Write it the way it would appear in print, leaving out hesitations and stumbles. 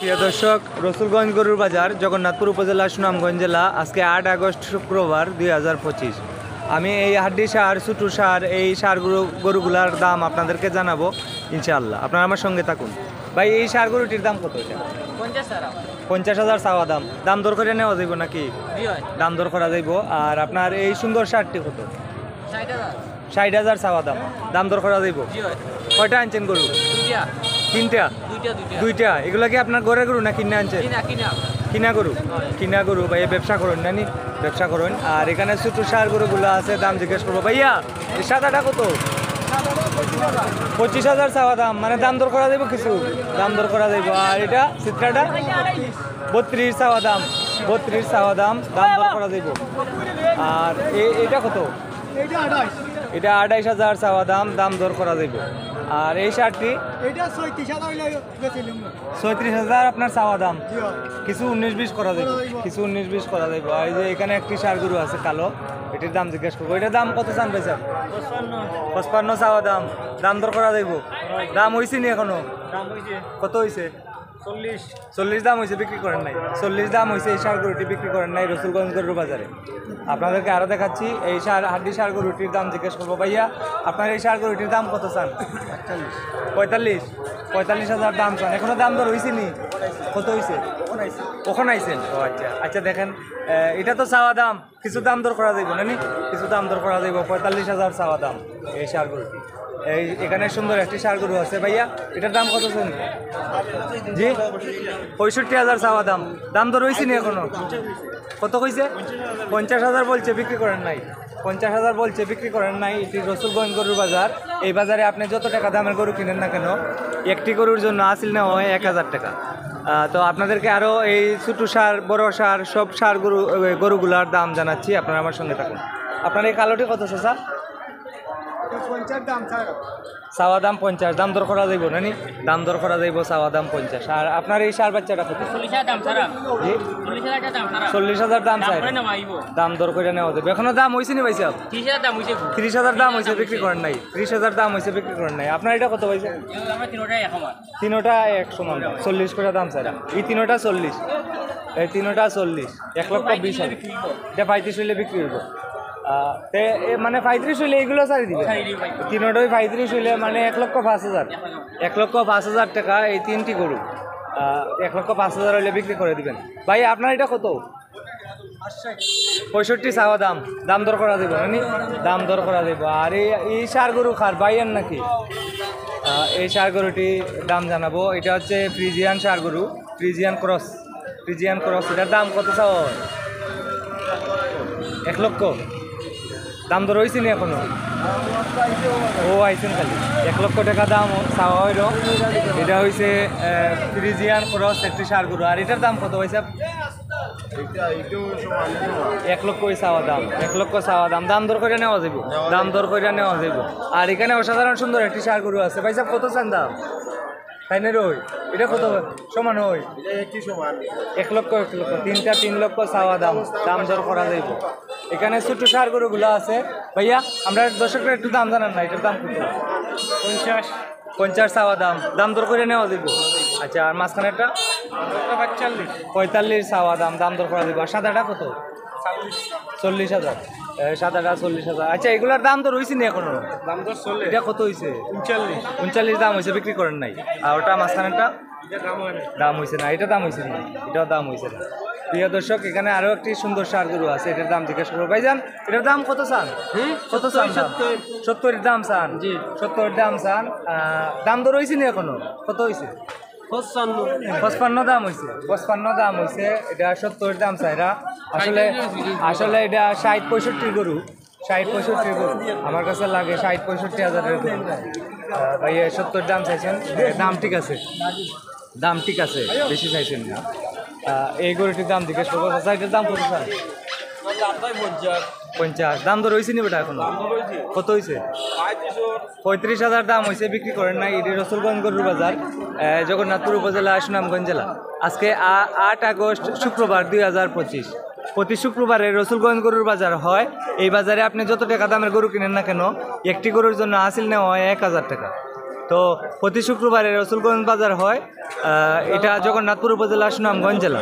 প্রিয় দর্শক, রসুলগঞ্জ গরুর বাজার, জগন্নাথপুর উপজেলা, সুনামগঞ্জ জেলা। আজকে 8 আগস্ট শুক্রবার 2025। আমি এই হাড্ডি সার, ছুটু সার, এই গরুগুলার দাম আপনাদেরকে জানাবো ইনশাআল্লাহ। আপনারা আমার সঙ্গে থাকুন। ভাই, এই সার গরুটির দাম কত? এটা 50,000 চাওয়া দাম। দাম দর করে নেওয়া যাইব নাকি? দাম দর করা যাইব। আর আপনার এই সুন্দর সারটি কত? 60,000 চাওয়া দাম। দাম দর করা যাইব। কয়টা আনছেন গরু? তিনটা। দুইটা। এগুলা কি আপনার ঘরের গরু না কিনে আনছেন? কিনা গরু। কিনা গরু। ভাইয়া ব্যবসা করুন নানি, ব্যবসা করুন। আর এখানে ছোট সার গরুগুলো আছে, দাম জিজ্ঞেস করবো। ভাইয়া, এই সাদাটা কত? 25,000 চাওয়া দাম। মানে দাম দর করা যাইব, কিছু দাম দর করা যাইব। আর এটা চিত্রাটা 32 চাওয়া দাম। 32 চাওয়া দাম, দাম দর করা যাইব। আর এটা কত? এটা 28,000 চাওয়া দাম, দাম দর করা যাইব। আর এই শার্টটি 36,000 আপনার চাওয়া দাম। কিছু 19-20 করা যাবে, কিছু 19-20 করা যাবে। আর এই যে এখানে একটি ষাঁড় গরু আছে কালো, এটির দাম জিজ্ঞেস করবো। এটার দাম কত চান ভাই? 55 চাওয়া দাম। দাম দর করা যাইব। দাম হয়েছে নি এখনো? কত হয়েছে? 40 দাম হয়েছে, বিক্রি করেন নাই। 40 দাম হয়েছে এই ষাঁড় গরুটি, বিক্রি করেন নাই রসুলগঞ্জ গরুর বাজারে। আপনাদেরকে আরও দেখাচ্ছি। এই হাড্ডি ষাঁড় গরুটির দাম জিজ্ঞেস করবো। ভাইয়া, আপনার এই ষাঁড় গরুটির দাম কত চান? 45,000 দাম চান। এখনো দাম দর হয়েছে নি? কত হয়েছে? কখন আইছেন? ও আচ্ছা আচ্ছা। দেখেন, এটা তো চাওয়া দাম, কিছু দাম দর করা যাইব নানি? কিছু দাম দর করা যাইব। 45,000 চাওয়া দাম এই ষাঁড় গরুটি। এই এখানে সুন্দর একটি ষাঁড় গরু আছে। ভাইয়া, এটার দাম কত শুনি? জি, 65,000 চাওয়া দাম। দাম দর হয়েছে নি এখনো? কত কইছে? 50,000 বলছে, বিক্রি করেন নাই। 50,000 বলছে, বিক্রি করেন নাই। এটি রসুলগঞ্জ গরুর বাজার। এই বাজারে আপনি যত টাকা দামের গরু কিনেন না কেন, একটি গরুর জন্য আসিল নেওয়া হয় 1,000 টাকা। তো আপনাদেরকে আরও এই ছোটো সার, বড় সার, সব সার গরুগুলার দাম জানাচ্ছি। আপনারা আমার সঙ্গে থাকুন। আপনার এই কালোটি কত চাচা? চাওয়া দাম 50। দাম দর করা যাইব নানি? দাম দর করা যাইব। চাওয়া দাম 50। আর আপনার এই সার বাচ্চাটা কত? 40,000 দাম চাই। দাম দর করে নেওয়া যাবে। এখনো দাম হয়েছে নি ভাই সাহেব? 30,000 দাম হয়েছে, বিক্রি করেন নাই। 30,000 দাম হয়েছে, বিক্রি করেন নাই। আপনার এটা কত হয়েছে? তিনোটা এক সমান, 40 করে দাম চাই। এই তিনোটা 40, এই তিনোটা 40, 1,20,000। এটা 35 হইলে বিক্রি হইব। মানে 35 হইলে এইগুলো ছাড়ি দিবে। তিনোটাই 35 হইলে মানে 1,05,000। 1,05,000 টাকা এই তিনটি গরু। 1,05,000 হইলে বিক্রি করে দিবেন। ভাই, আপনার এটা কত? 65 চাওয়া দাম। দাম দর করা দেবো মানে? দাম দর করা দেবো। আর এই ষাঁড় গরু খার বাইয়ান নাকি? এই ষাঁড় গরুটি দাম জানাবো। এটা হচ্ছে ফ্রিজিয়ান ষাঁড় গরু, ফ্রিজিয়ান ক্রস। Friesian cross. এটার দাম কত চাওয়া হয়? 1 লক্ষ। দাম দর হয়েছে নি এখনো? ও আইসেন খালি। 1 লক্ষ টাকা দাম চাওয়া হইল। এটা হয়েছে ফ্রিজিয়ান ক্রস একটি ষাঁড় গরু। আর এটার দাম কত হয়েছে? 1 লক্ষ চাওয়া দাম। 1 লক্ষ চাওয়া দাম। দাম দর করে নেওয়া যাইব। দাম দর করে নেওয়া যাইব। আর এখানে অসাধারণ সুন্দর একটি ষাঁড় গরু আছে। ভাই সাহেব, কত চান দাম? তাই না রই? এটা কত সমান হয়? 1 লক্ষ 1 লক্ষ। তিনটা 3 লক্ষ চাওয়া দাম। দাম দর করা যাইব। এখানে ছোট ষাঁড় গরুগুলো আছে। ভাইয়া, আমরা দর্শকরা একটু দাম জানান না, এটার দাম কত? 50 চাওয়া দাম। দাম দর করে নেওয়া যাইব। আচ্ছা, আর মাঝখানেরটা 45 চাওয়া দাম। দাম দর করা যাইব। আর সাদাটা কত? 40,000। সাদাটা 40,000। আচ্ছা, এগুলার দাম তো রয়েছে নি এখনো? দাম তো 40। এটা কত হয়েছে? 39 দাম হয়েছে, বিক্রি করেন নাই। আর ওটা মাঝখানেরটা দাম হয়েছে না। এটা দাম হয়েছে না, এটাও দাম হয়েছে না। প্রিয় দর্শক, এখানে আরো একটি সুন্দর ষাঁড় গরু আছে। এটার দাম জিজ্ঞেস করবো। ভাইজান, এটার দাম কত চান? কত চান? 70 দাম চান। জি, 70 দাম চান। দাম তো রয়েছে নি এখনো? কত হয়েছে? 55 দাম হয়েছে। 55 দাম হয়েছে। এটা 70 দাম চাই। আসলে এটা 60-65 গরু। 60-65 গরু আমার কাছে লাগে। 60-65,000 গরু। ভাই, 70 দাম চাইছেন। দাম ঠিক আছে, দাম ঠিক আছে, বেশি চাইছেন না। এই গরুটির দাম জিজ্ঞেস করবো। এটার দাম কত চাই? 50। দাম তো রয়েছে নি বেটা এখনো? কত হয়েছে? 35,000 দাম হয়েছে, বিক্রি করেন নাই। এটি রসুলগঞ্জ গরুর বাজার, জগন্নাথপুর উপজেলা, সুনামগঞ্জ জেলা। আজকে 8 আগস্ট শুক্রবার 2025। প্রতি শুক্রবারে রসুলগঞ্জ গরুর বাজার হয়। এই বাজারে আপনি যত টাকা দামের গরু কিনেন না কেন, একটি গরুর জন্য হাসিল নেওয়া হয় 1,000 টাকা। তো প্রতি শুক্রবারে রসুলগঞ্জ বাজার হয়, এটা জগন্নাথপুর উপজেলা সুনামগঞ্জ জেলা।